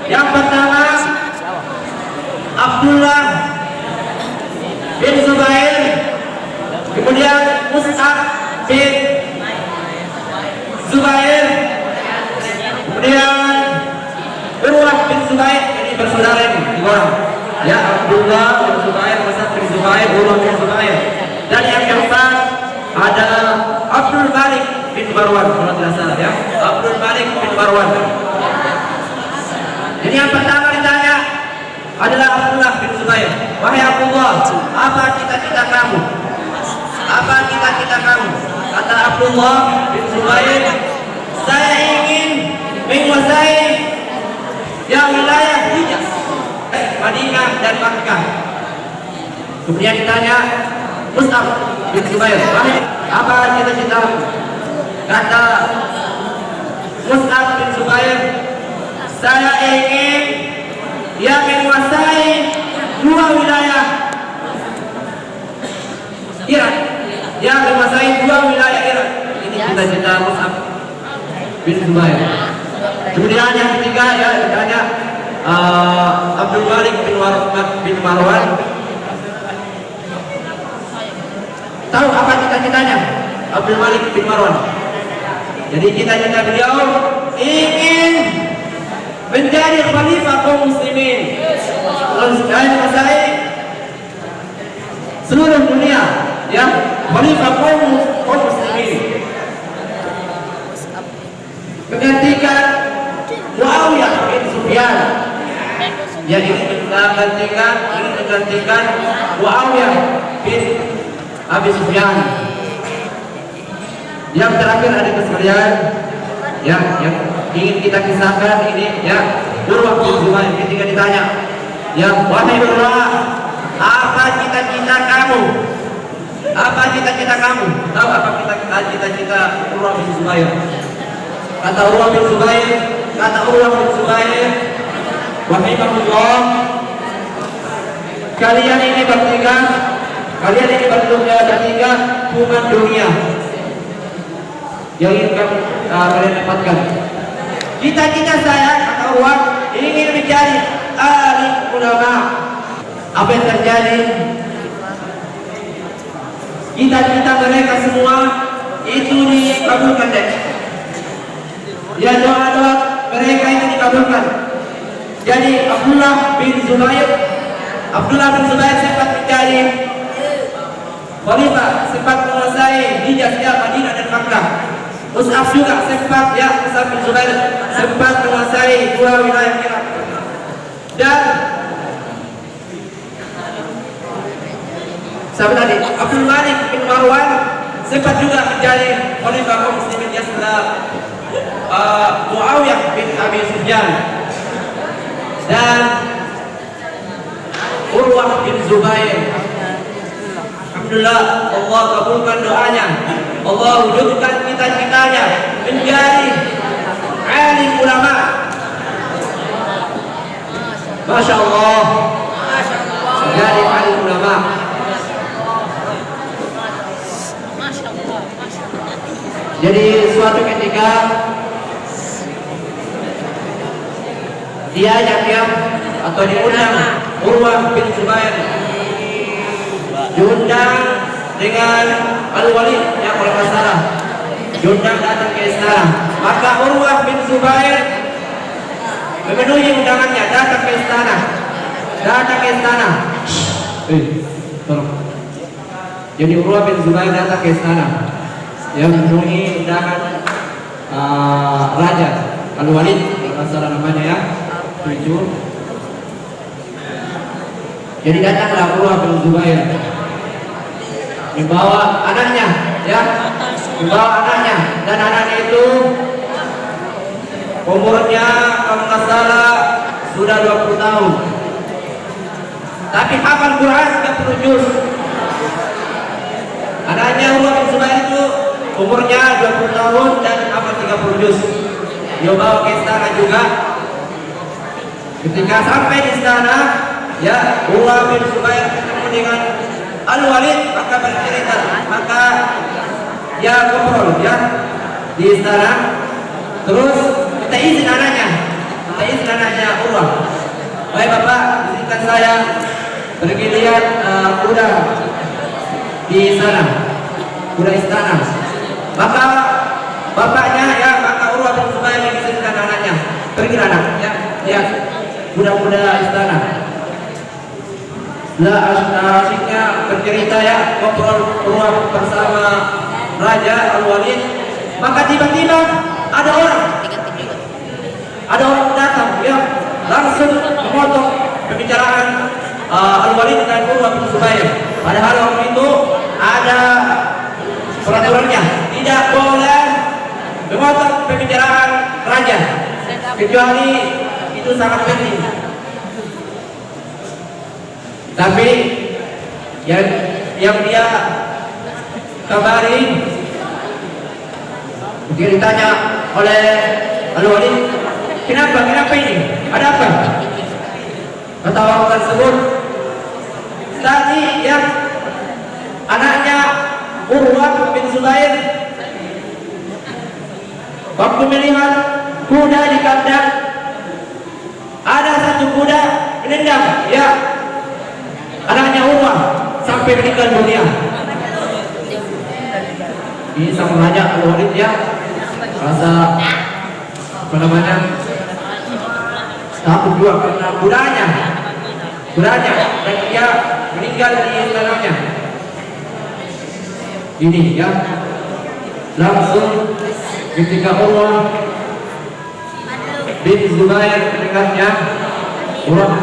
Yang pertama Abdullah bin Zubair, kemudian Mus'ab bin Zubair, kemudian Urwah bin Zubair. Ini bersaudara ini tiga orang. Ya, Abdullah bin Zubair, Mus'ab bin Zubair, Urwah bin Zubair. Dan yang keempat adalah Abdul Malik bin Marwan, kalau tidak salah ya. Abdul Malik bin Marwan. Ini yang pertama ditanya adalah Abdullah bin Zubair. Wahai Abdullah, apa cita-cita kamu? Apa cita-cita kamu? Kata Abdullah bin Zubair, saya ingin menguasai yang wilayah Hijaz, Madinah dan Makkah. Kemudian ditanya Mus'ab bin Zubair, apa cita-citamu? Kata Mus'ab bin Zubair, saya ingin yang menguasai dua wilayah Irak, yang menguasai dua wilayah Irak. Ini cita-cita Mus'ab bin Zubair. Kemudian yang ketiga ya ditanya Abdul Malik bin Marwan, tahu apa cita-citanya Abdul Malik bin Marwan? Jadi cita-cita beliau ingin menjadi khalifah kaum muslimin, menguasai seluruh dunia, ya, khalifah kaum muslimin, menggantikan Muawiyah bin Sufyan. Yang ingin menggantikan Muawiyah bin Abi Sufyan. Yang terakhir adik sekalian, ya, yang ingin kita kisahkan ini ya, Urwah bin Zubair. Ketika ditanya, ya wahai Urwah, apa cita-cita kamu? Apa cita-cita kamu? Tahu apa cita-cita Urwah bin Zubair? Kata Urwah bin Zubair, wahai Abdullah, kalian ini bertiga bukan dunia yang ingin kalian dapatkan. Cita-cita saya, kata Urwah, ingin menjadi alim ulama. Apa yang terjadi? Cita-cita mereka semua itu dikabulkan deh. Ya, doa-doa mereka itu dikabulkan. Jadi Abdullah bin Zubair sempat menjadi khalifah, sempat menguasai Hijaz, Madinah dan Makkah. Mus'ab juga sempat, ya, Mus'ab bin Zubair sempat menguasai dua wilayah Irak. Dan siapa tadi? Abdul Malik bin Marwan sempat juga menjadi khalifah kaum muslimin setelah Muawiyah bin Abi Sufyan. Dan Urwah bin Zubair, alhamdulillah Allah kabulkan doanya. Allah wujudkan cita-citanya menjadi alim ulama. Masya Allah, menjadi alim ulama. Jadi suatu ketika diajak ya, atau diundang Urwah bin Zubair, diundang dengan Al-Walid yang bermasalah, diundang datang ke istana. Maka Urwah bin Zubair memenuhi undangannya, datang ke istana. Tolong. Jadi Urwah bin Zubair datang ke istana, yang memenuhi undangan Raja Al-Walid, bermasalah namanya ya, 7. Jadi datanglah Urwah bin Zubair membawa anaknya, ya, dan anaknya itu umurnya kalau nggak salah sudah 20 tahun, tapi hafal Quran 30 juz. Anaknya Urwah bin Zubair itu umurnya 20 tahun dan hafal 30 juz. Dia bawa ke istana juga. Ketika sampai di istana, ya, Urwah bin Zubair ketemu dengan Al-Walid, maka bercerita, maka dia ngobrol ya di istana, terus minta izin anaknya Sa'id anaknya Urwah. Baik Bapak, izinkan saya pergi lihat kuda di sana, kuda istana. Maka bapaknya ya, maka Urwah bin Zubair mengizinkan anaknya, pergi anak ya, lihat kuda-kuda istana. Lah asyiknya bercerita ya, ngobrol Urwah bersama Raja Al-Walid. Maka tiba-tiba ada orang datang ya, langsung memotong pembicaraan Al-Walid dan Urwah bin Zubair. Padahal waktu itu ada peraturannya, tidak boleh memotong pembicaraan raja kecuali itu sangat penting. Tapi yang dia kabari, dia ditanya oleh Al-Walid, kenapa ini? Ada apa? Kata orang tersebut, tadi yang anaknya Urwah bin Zubair waktu melihat kuda di kandang, ada satu kuda menendang ya anaknya Urwah sampai meninggal dunia. Ini sama raja Al-Walid ya, rasa apa namanya, takut juga karena kudanya dan dia meninggal di istananya. Ini ya, langsung ketika Urwah bin Zubair mendengarnya, kemudian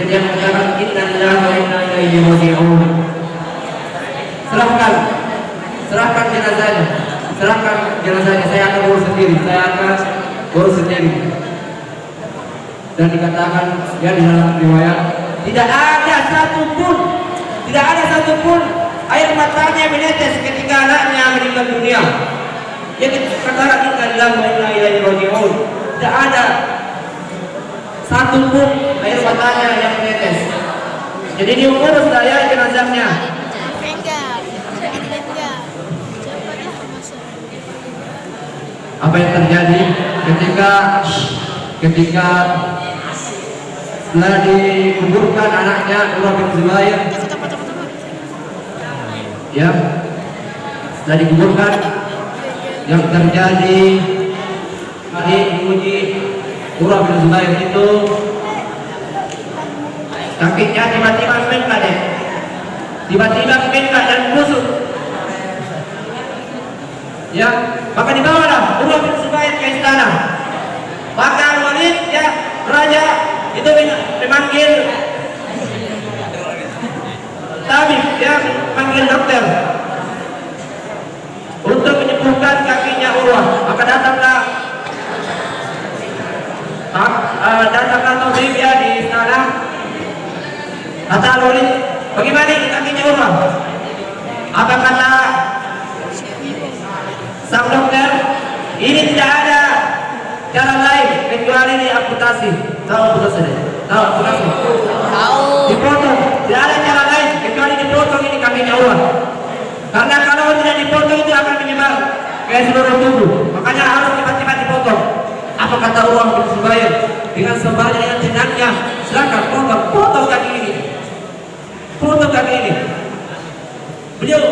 dia mengatakan inna lillahi wa inna ilaihi raji'un. Serahkan jenazahnya, saya akan urus sendiri. Dan dikatakan ya di dalam riwayat tidak ada satupun air matanya menetes ketika anaknya meninggal dunia. Dia katakan inna lillahi wa inna ilaihi raji'un. Tidak ada satupun air matanya yang menetes. Jadi diurus saya jenazahnya. Apa yang terjadi ketika setelah dikuburkan anaknya Urwah bin Zubair ya, setelah dikuburkan, yang terjadi hari diuji Urwah bin Zubair itu kakinya tiba-tiba bengkak dan busuk ya. Maka dibawalah Urwah bin Zubair ke istana. Maka Al-Walid ya, raja itu memanggil tabib ya, panggil dokter untuk menyembuhkan kakinya Urwah. Maka datanglah tabib ya di istana. Kata Al-Walid, bagaimana ini kakinya Urwah? Apa kata sang dokter? Ini tidak ada cara lain kecuali diamputasi. Tahu amputasi? Dipotong. Tidak ada cara lain kecuali dipotong ini kakinya Urwah. Karena kalau tidak dipotong itu akan menyebar ke seluruh tubuh. Makanya harus cepat-cepat dipotong. Apa kata Urwah bin Zubair? Dengan sabarnya, dengan tenangnya, silakan potong kaki ini. Potong kaki ini. Beliau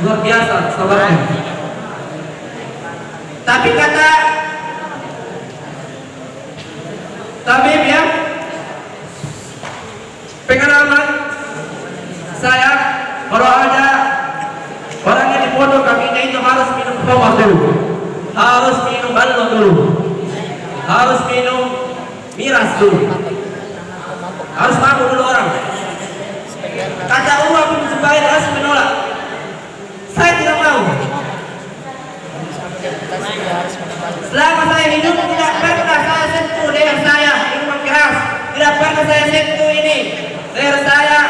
luar biasa sabarnya. Tapi kata tabib ya, pengalaman saya, kalau ada orang yang dipotong kakinya itu harus minum khamar dulu, harus minum ballo dulu, harus minum miras dulu, harus mabuk dulu orang. Kata Urwah bin Zubair harus menolak. Saya tidak mau. Selama saya hidup tidak pernah saya sentuh leher saya minuman keras, tidak pernah saya sentuh ini leher saya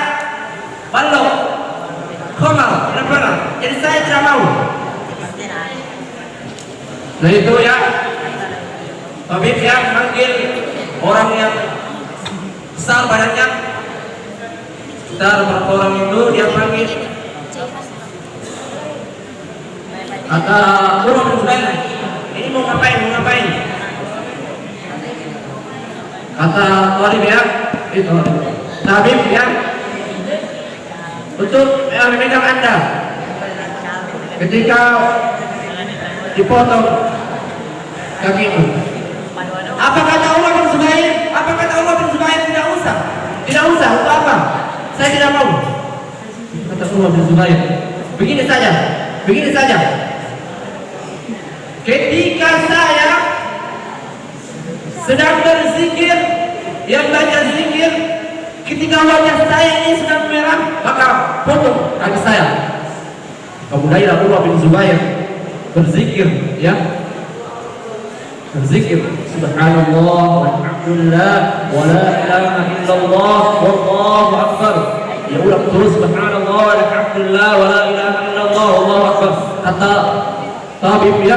ballo, khamar, tidak pernah. Jadi saya tidak mau. Nah itu ya, tabib yang manggil orang yang besar badannya, sekitar berapa orang itu dia panggil. Kata Urwah bin Zubair, ini mau ngapain? Kata Thalib ya, itu Tabib ya, untuk memegang Anda ketika dipotong kakimu. Apa kata Urwah bin Zubair? Tidak usah. Untuk apa? Saya tidak mau. Kata Urwah bin Zubair, begini saja. Ketika saya sedang berzikir, yang baca zikir, ketika wajah saya ini sedang merah, maka potong kaki saya. Kemudian Urwah bin Zubair berzikir, ya, berzikir, subhanallah, walhamdulillah, wa la ilaha illallah, wallahu akbar. Ya ulang terus, subhanallah, walhamdulillah, wa la ilaha illallah, wallahu akbar. Kata tabib ya,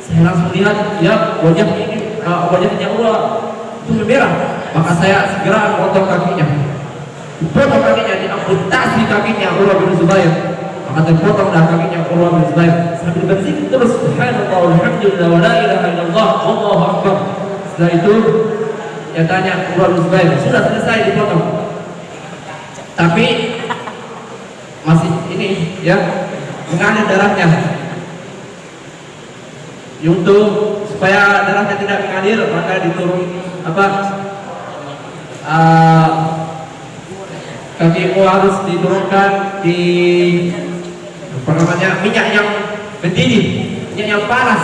saya langsung lihat ya wajahnya Urwah itu merah, maka saya segera potong kakinya. Potong kakinya, diamputasi kakinya Urwah bin Zubair. Maka terpotonglah kakinya Urwah bin Zubair sambil berzikir terus, subhanallah, walhamdulillah, wa la ilaha illallah, wallahu akbar. Setelah itu dia tanya Urwah bin Zubair, sudah selesai dipotong, tapi masih ini ya mengalir darahnya. Untuk supaya darahnya tidak mengalir, maka diturun kakimu harus diturunkan di minyak yang mendidih, minyak yang panas.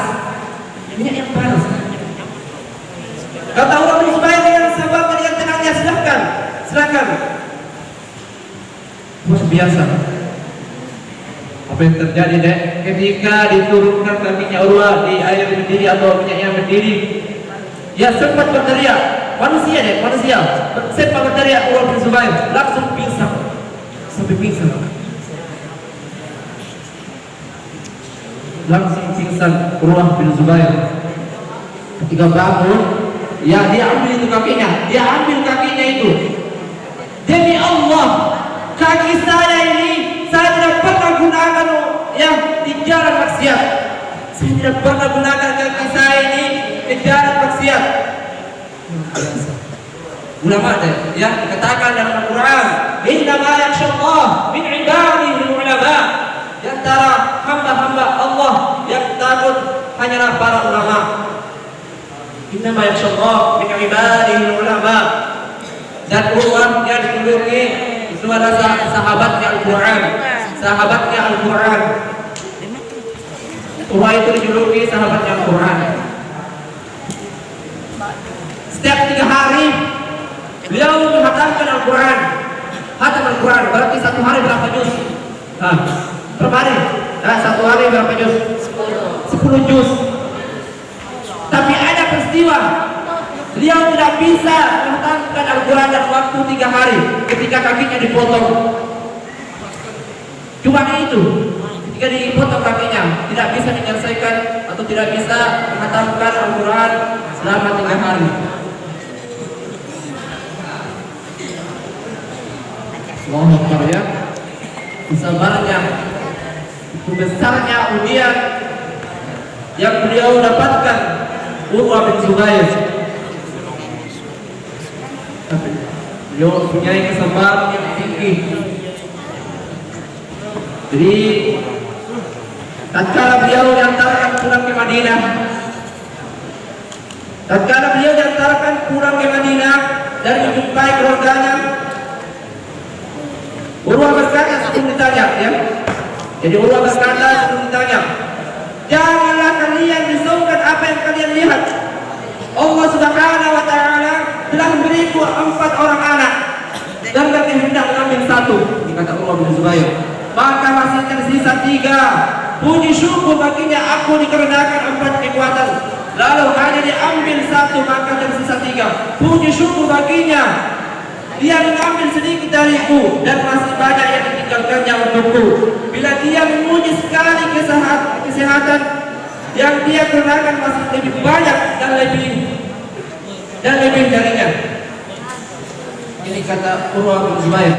Kata Urwah bin Zubair dengan sahabat dengan tenangnya, silakan. Luar biasa apa yang terjadi dek ketika diturunkan kakinya Urwah di air mendidih atau minyak yang mendidih. Ya sempat berteriak, manusia sempat berteriak Urwah bin Zubair, langsung pingsan, sampai pingsan. Urwah bin Zubair ketika bangun, ya dia ambil kakinya itu. Demi Allah, kaki saya ini saya tidak pernah gunakan ya di jalan maksiat. Saya tidak pernah gunakan kaki saya ini di jalan maksiat. Ulama ya dikatakan dalam Al-Quran, innama yakhshallah min ibadihi ulama. Di antara hamba-hamba Allah yang takut hanyalah para ulama. Innama yakhshallah min ibadihi ulama. Dan Urwah yang dijuluki itu adalah sahabatnya Al-Quran. Urwah itu dijuluki sahabatnya Al-Quran. Setiap 3 hari beliau menghatamkan Al-Quran. Hatam Al-Quran berarti 1 hari berapa juz? Berapa hari? 1 hari berapa juz? 10 juz. Tapi ada peristiwa beliau tidak bisa menghatamkan Al-Quran dalam waktu 3 hari ketika kakinya dipotong. Cuma itu, ketika dipotong kakinya tidak bisa menyelesaikan atau tidak bisa menghatamkan Al-Quran selama 3 hari. Allahu Akbar ya. Kesabarannya, besarnya ujian yang beliau dapatkan Urwah bin Zubair. Tapi beliau punya kesabaran yang tinggi. Jadi tatkala beliau diantarkan pulang ke Madinah, dan menjumpai keluarganya, Urwah berkata sebelum ditanya, ya. Jadi Urwah berkata sebelum ditanya, janganlah kalian risaukan apa yang kalian lihat. Allah Subhanahu wa Ta'ala telah memberiku 4 orang anak dan berkehendak mengambil 1. Kata Urwah bin Zubair, maka masih tersisa 3. Puji syukur baginya aku dikarenakan 4 kekuatan. Lalu hanya diambil 1, maka tersisa 3. Puji syukur baginya, dia mengambil sedikit dariku dan masih banyak yang ditinggalkannya untukku. Bila dia memuji sekali kesehatan yang dia kenakan masih lebih banyak dan lebih darinya. Ini kata Urwah bin Zubair.